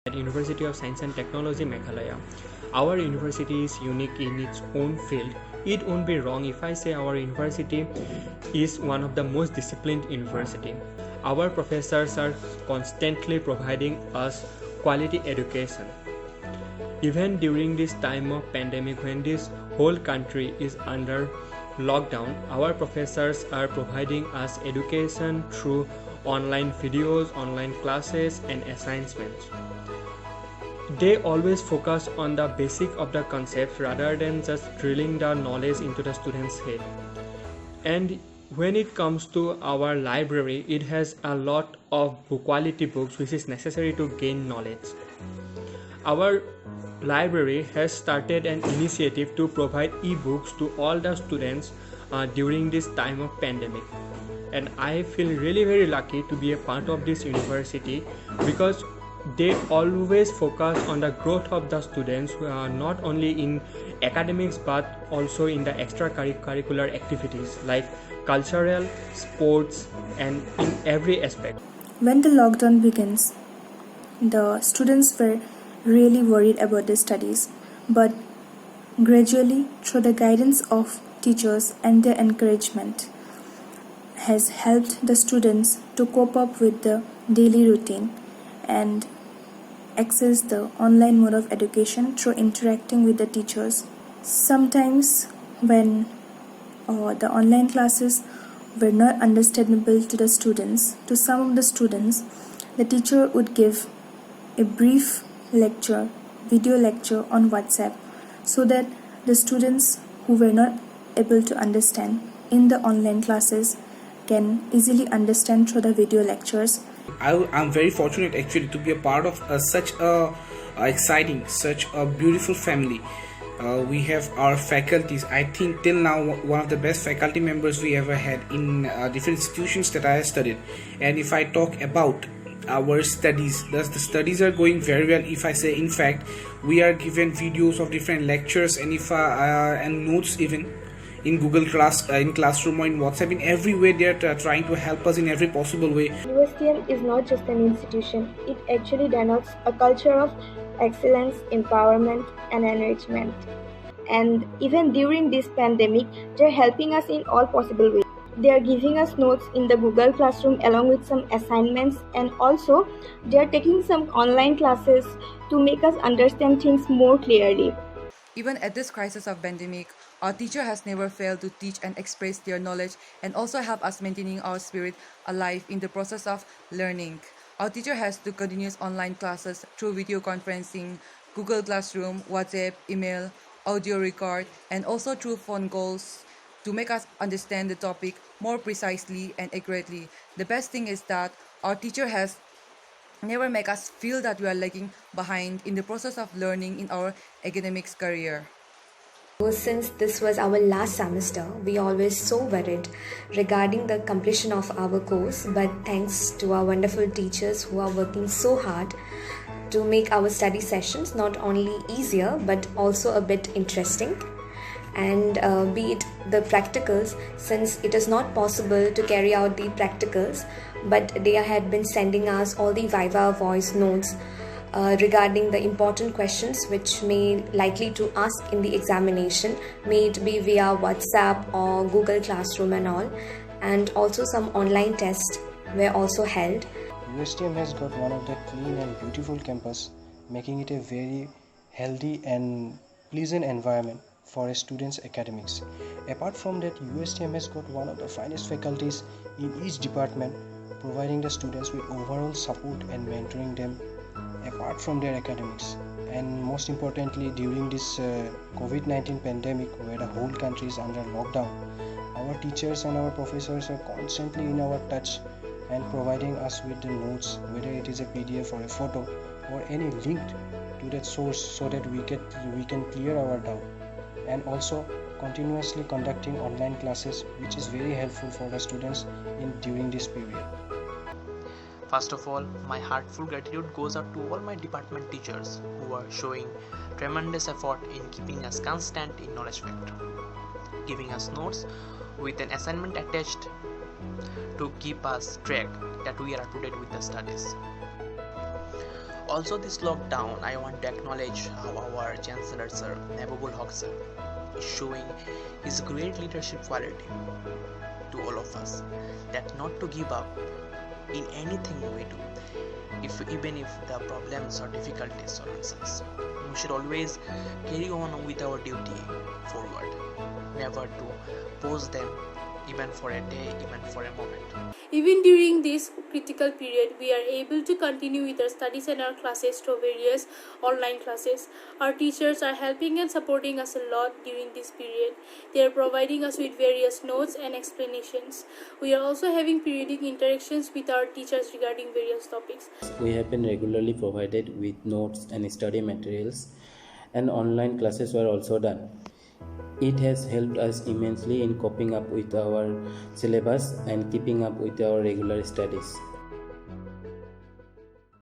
at University of Science and Technology, Meghalaya. Our university is unique in its own field. It won't be wrong if I say our university is one of the most disciplined university. Our professors are constantly providing us quality education. Even during this time of pandemic, when this whole country is under lockdown, our professors are providing us education through online videos, online classes and assignments. They always focus on the basic of the concept rather than just drilling the knowledge into the student's head. And when it comes to our library, it has a lot of quality books which is necessary to gain knowledge. Our library has started an initiative to provide e-books to all the students during this time of pandemic, and I feel really very lucky to be a part of this university because they always focus on the growth of the students, not only in academics but also in the extracurricular activities like cultural, sports, and in every aspect. When the lockdown begins, the students were really worried about their studies, but gradually, through the guidance of teachers and their encouragement, has helped the students to cope up with the daily routine and access the online mode of education through interacting with the teachers. Sometimes, when the online classes were not understandable to the students, to some of the students, the teacher would give a brief lecture, video lecture on WhatsApp, so that the students who were not able to understand in the online classes can easily understand through the video lectures. I'm very fortunate actually to be a part of such a exciting, such a beautiful family. We have our faculties. I think till now one of the best faculty members we ever had in different institutions that I have studied. And if I talk about our studies, the studies are going very well. If I say, in fact, we are given videos of different lectures and and notes even in Google Class, in Classroom or in WhatsApp. In every way they are trying to help us in every possible way. USTM is not just an institution, it actually denotes a culture of excellence, empowerment and enrichment. And even during this pandemic, they're helping us in all possible ways. They are giving us notes in the Google Classroom along with some assignments, and also they are taking some online classes to make us understand things more clearly. Even at this crisis of pandemic, our teacher has never failed to teach and express their knowledge and also help us maintaining our spirit alive in the process of learning. Our teacher has to continuous online classes through video conferencing, Google Classroom, WhatsApp, email, audio record, and also through phone calls to make us understand the topic more precisely and accurately. The best thing is that our teacher has never make us feel that we are lagging behind in the process of learning in our academics career. Since this was our last semester, we always so worried regarding the completion of our course, but thanks to our wonderful teachers who are working so hard to make our study sessions not only easier but also a bit interesting. And be it the practicals, since it is not possible to carry out the practicals, but they had been sending us all the Viva voice notes regarding the important questions which may likely to ask in the examination, may it be via WhatsApp or Google Classroom and all. And also some online tests were also held. USTM has got one of the clean and beautiful campus, making it a very healthy and pleasant environment for a student's academics. Apart from that, USTM has got one of the finest faculties in each department, providing the students with overall support and mentoring them apart from their academics. And most importantly, during this COVID-19 pandemic, where the whole country is under lockdown, our teachers and our professors are constantly in our touch and providing us with the notes, whether it is a PDF or a photo or any link to that source, so that we can clear our doubt. And also continuously conducting online classes, which is very helpful for the students during this period. First of all, my heartful gratitude goes out to all my department teachers who are showing tremendous effort in keeping us constant in knowledge factor, giving us notes with an assignment attached to keep us track that we are up to date with the studies. Also, this lockdown, I want to acknowledge how our Chancellor Sir Nabobul Haq Sir is showing his great leadership quality to all of us, that not to give up in anything we do, even if the problems or difficulties surround us. We should always carry on with our duty forward, never to pause them even for a day, even for a moment. Even during this critical period, we are able to continue with our studies and our classes through various online classes. Our teachers are helping and supporting us a lot during this period. They are providing us with various notes and explanations. We are also having periodic interactions with our teachers regarding various topics. We have been regularly provided with notes and study materials, and online classes were also done. It has helped us immensely in coping up with our syllabus and keeping up with our regular studies.